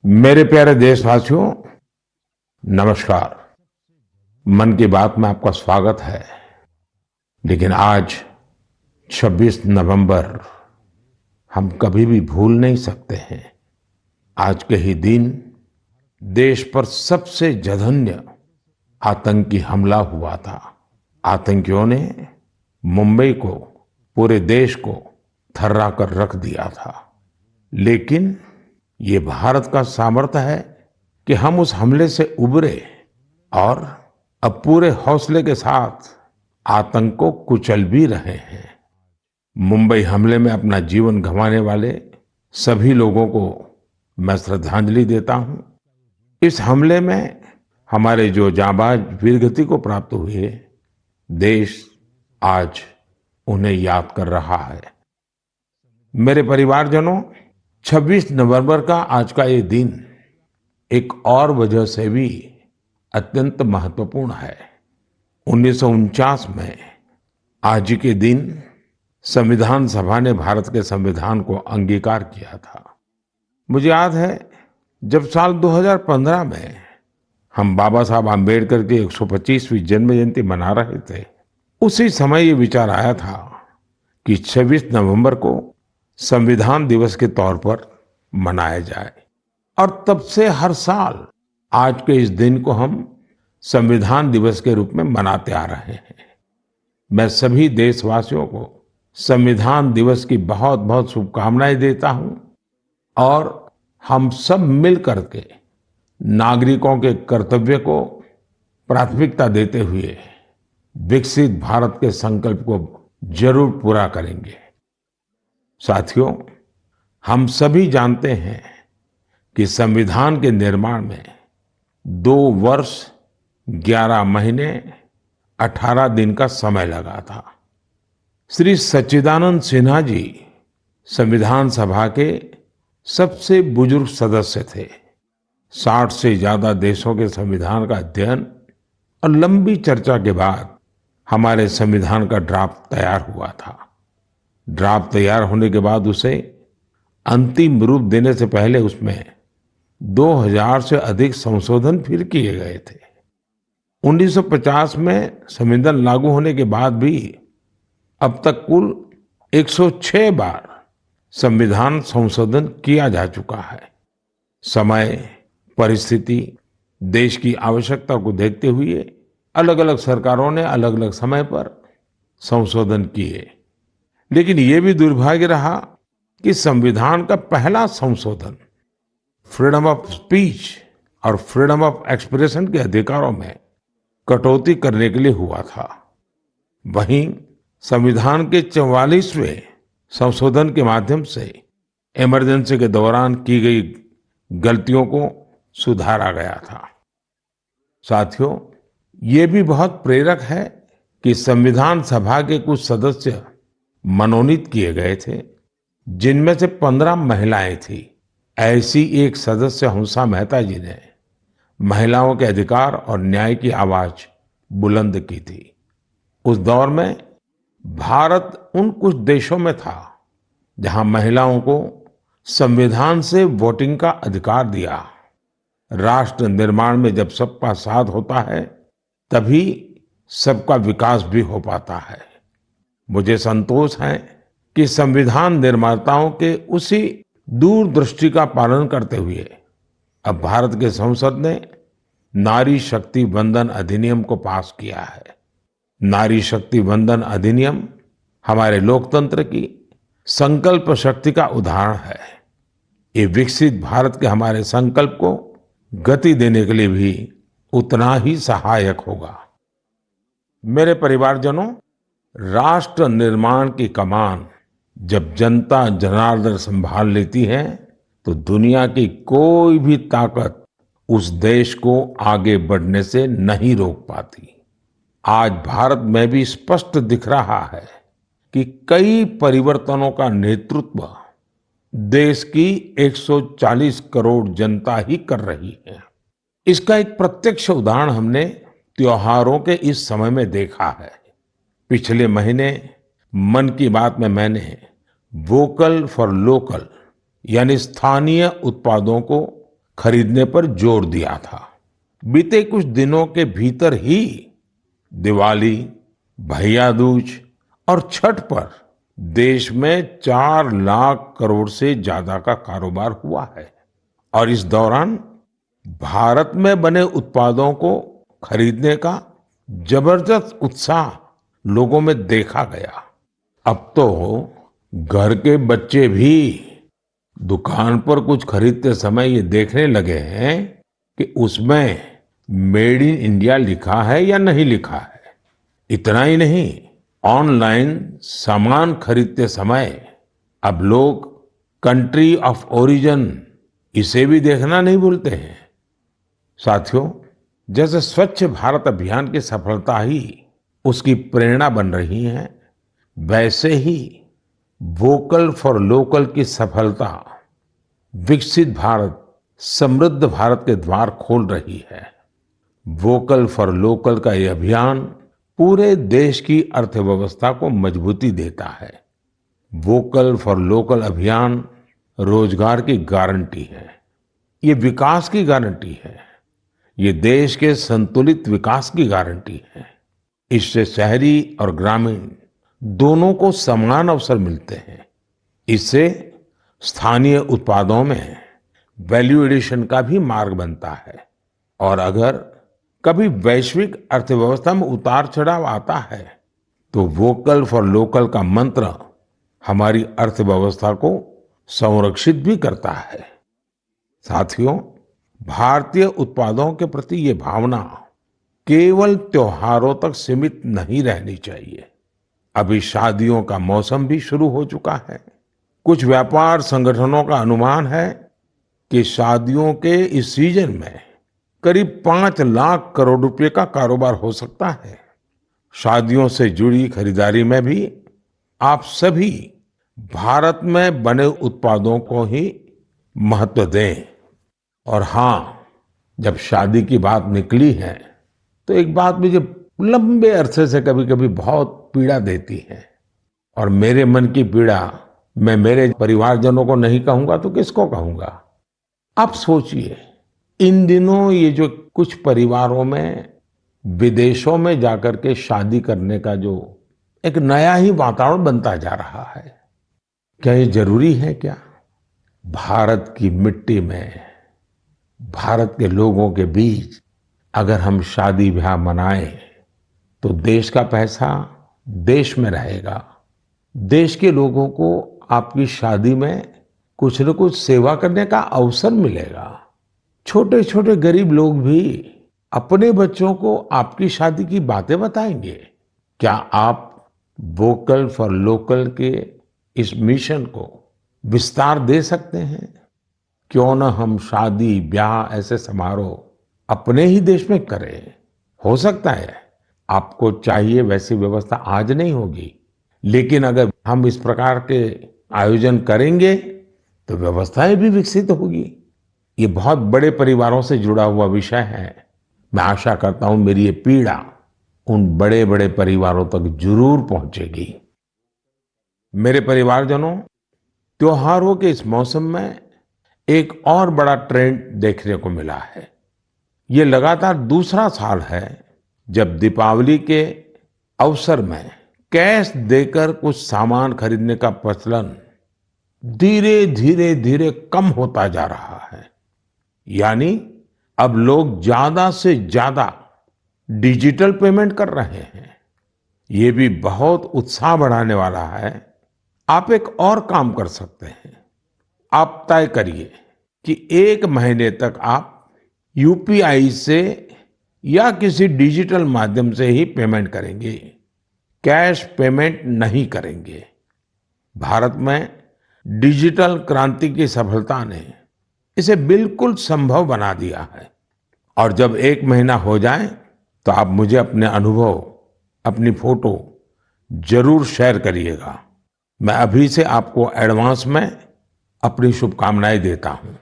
मेरे प्यारे देशवासियों, नमस्कार। मन की बात में आपका स्वागत है। लेकिन आज 26 नवंबर हम कभी भी भूल नहीं सकते हैं। आज के ही दिन देश पर सबसे जघन्य आतंकी हमला हुआ था। आतंकियों ने मुंबई को, पूरे देश को थर्रा कर रख दिया था। लेकिन ये भारत का सामर्थ्य है कि हम उस हमले से उबरे और अब पूरे हौसले के साथ आतंक को कुचल भी रहे हैं। मुंबई हमले में अपना जीवन गंवाने वाले सभी लोगों को मैं श्रद्धांजलि देता हूं। इस हमले में हमारे जो जांबाज वीरगति को प्राप्त हुए, देश आज उन्हें याद कर रहा है। मेरे परिवारजनों, 26 नवंबर का आज का ये दिन एक और वजह से भी अत्यंत महत्वपूर्ण है। 1949 में आज के दिन संविधान सभा ने भारत के संविधान को अंगीकार किया था। मुझे याद है, जब साल 2015 में हम बाबा साहब आम्बेडकर की 125वीं जन्म जयंती मना रहे थे, उसी समय ये विचार आया था कि 26 नवंबर को संविधान दिवस के तौर पर मनाया जाए। और तब से हर साल आज के इस दिन को हम संविधान दिवस के रूप में मनाते आ रहे हैं। मैं सभी देशवासियों को संविधान दिवस की बहुत बहुत शुभकामनाएं देता हूं और हम सब मिल करके नागरिकों के कर्तव्य को प्राथमिकता देते हुए विकसित भारत के संकल्प को जरूर पूरा करेंगे। साथियों, हम सभी जानते हैं कि संविधान के निर्माण में 2 वर्ष 11 महीने 18 दिन का समय लगा था। श्री सच्चिदानंद सिन्हा जी संविधान सभा के सबसे बुजुर्ग सदस्य थे। 60 से ज्यादा देशों के संविधान का अध्ययन और लंबी चर्चा के बाद हमारे संविधान का ड्राफ्ट तैयार हुआ था। ड्राफ्ट तैयार होने के बाद उसे अंतिम रूप देने से पहले उसमें 2000 से अधिक संशोधन फिर किए गए थे। 1950 में संविधान लागू होने के बाद भी अब तक कुल 106 बार संविधान संशोधन किया जा चुका है। समय, परिस्थिति, देश की आवश्यकता को देखते हुए अलग अलग सरकारों ने अलग अलग समय पर संशोधन किए। लेकिन ये भी दुर्भाग्य रहा कि संविधान का पहला संशोधन फ्रीडम ऑफ स्पीच और फ्रीडम ऑफ एक्सप्रेशन के अधिकारों में कटौती करने के लिए हुआ था। वहीं संविधान के 44वें संशोधन के माध्यम से इमरजेंसी के दौरान की गई गलतियों को सुधारा गया था। साथियों, ये भी बहुत प्रेरक है कि संविधान सभा के कुछ सदस्य मनोनीत किए गए थे, जिनमें से 15 महिलाएं थी। ऐसी एक सदस्य हंसा मेहता जी ने महिलाओं के अधिकार और न्याय की आवाज बुलंद की थी। उस दौर में भारत उन कुछ देशों में था जहां महिलाओं को संविधान से वोटिंग का अधिकार दिया। राष्ट्र निर्माण में जब सबका साथ होता है, तभी सबका विकास भी हो पाता है। मुझे संतोष है कि संविधान निर्माताओं के उसी दूरदृष्टि का पालन करते हुए अब भारत के संसद ने नारी शक्ति वंदन अधिनियम को पास किया है। नारी शक्ति वंदन अधिनियम हमारे लोकतंत्र की संकल्प शक्ति का उदाहरण है। ये विकसित भारत के हमारे संकल्प को गति देने के लिए भी उतना ही सहायक होगा। मेरे परिवारजनों, राष्ट्र निर्माण की कमान जब जनता जनार्दन संभाल लेती है, तो दुनिया की कोई भी ताकत उस देश को आगे बढ़ने से नहीं रोक पाती। आज भारत में भी स्पष्ट दिख रहा है कि कई परिवर्तनों का नेतृत्व देश की 140 करोड़ जनता ही कर रही है। इसका एक प्रत्यक्ष उदाहरण हमने त्योहारों के इस समय में देखा है। पिछले महीने मन की बात में मैंने वोकल फॉर लोकल यानी स्थानीय उत्पादों को खरीदने पर जोर दिया था। बीते कुछ दिनों के भीतर ही दिवाली, भैया दूज और छठ पर देश में 4 लाख करोड़ से ज्यादा का कारोबार हुआ है। और इस दौरान भारत में बने उत्पादों को खरीदने का जबरदस्त उत्साह लोगों में देखा गया। अब तो घर के बच्चे भी दुकान पर कुछ खरीदते समय ये देखने लगे हैं कि उसमें मेड इन इंडिया लिखा है या नहीं लिखा है। इतना ही नहीं, ऑनलाइन सामान खरीदते समय अब लोग कंट्री ऑफ ओरिजिन इसे भी देखना नहीं भूलते हैं। साथियों, जैसे स्वच्छ भारत अभियान की सफलता ही उसकी प्रेरणा बन रही है, वैसे ही वोकल फॉर लोकल की सफलता विकसित भारत, समृद्ध भारत के द्वार खोल रही है। वोकल फॉर लोकल का ये अभियान पूरे देश की अर्थव्यवस्था को मजबूती देता है। वोकल फॉर लोकल अभियान रोजगार की गारंटी है, ये विकास की गारंटी है, ये देश के संतुलित विकास की गारंटी है। इससे शहरी और ग्रामीण दोनों को समान अवसर मिलते हैं। इससे स्थानीय उत्पादों में वैल्यू एडिशन का भी मार्ग बनता है। और अगर कभी वैश्विक अर्थव्यवस्था में उतार चढ़ाव आता है तो वोकल फॉर लोकल का मंत्र हमारी अर्थव्यवस्था को संरक्षित भी करता है। साथियों, भारतीय उत्पादों के प्रति ये भावना केवल त्योहारों तक सीमित नहीं रहनी चाहिए। अभी शादियों का मौसम भी शुरू हो चुका है। कुछ व्यापार संगठनों का अनुमान है कि शादियों के इस सीजन में करीब 5 लाख करोड़ रुपए का कारोबार हो सकता है। शादियों से जुड़ी खरीदारी में भी आप सभी भारत में बने उत्पादों को ही महत्व दें। और हाँ, जब शादी की बात निकली है तो एक बात मुझे लंबे अरसे से कभी कभी बहुत पीड़ा देती है। और मेरे मन की पीड़ा मैं मेरे परिवारजनों को नहीं कहूंगा तो किसको कहूंगा। आप सोचिए, इन दिनों ये जो कुछ परिवारों में विदेशों में जाकर के शादी करने का जो एक नया ही वातावरण बनता जा रहा है, क्या ये जरूरी है क्या? भारत की मिट्टी में, भारत के लोगों के बीच अगर हम शादी ब्याह मनाएं तो देश का पैसा देश में रहेगा। देश के लोगों को आपकी शादी में कुछ न कुछ सेवा करने का अवसर मिलेगा। छोटे छोटे गरीब लोग भी अपने बच्चों को आपकी शादी की बातें बताएंगे। क्या आप वोकल फॉर लोकल के इस मिशन को विस्तार दे सकते हैं? क्यों न हम शादी ब्याह ऐसे समारोह अपने ही देश में करें। हो सकता है आपको चाहिए वैसी व्यवस्था आज नहीं होगी, लेकिन अगर हम इस प्रकार के आयोजन करेंगे तो व्यवस्थाएं भी विकसित होगी। ये बहुत बड़े परिवारों से जुड़ा हुआ विषय है। मैं आशा करता हूं मेरी ये पीड़ा उन बड़े बड़े परिवारों तक जरूर पहुंचेगी। मेरे परिवारजनों, त्योहारों के इस मौसम में एक और बड़ा ट्रेंड देखने को मिला है। ये लगातार दूसरा साल है जब दीपावली के अवसर में कैश देकर कुछ सामान खरीदने का प्रचलन धीरे धीरे कम होता जा रहा है। यानी अब लोग ज्यादा से ज्यादा डिजिटल पेमेंट कर रहे हैं। ये भी बहुत उत्साह बढ़ाने वाला है। आप एक और काम कर सकते हैं। आप तय करिए कि 1 महीने तक आप यूपीआई से या किसी डिजिटल माध्यम से ही पेमेंट करेंगे, कैश पेमेंट नहीं करेंगे। भारत में डिजिटल क्रांति की सफलता ने इसे बिल्कुल संभव बना दिया है। और जब 1 महीना हो जाए तो आप मुझे अपने अनुभव, अपनी फोटो जरूर शेयर करिएगा। मैं अभी से आपको एडवांस में अपनी शुभकामनाएं देता हूं।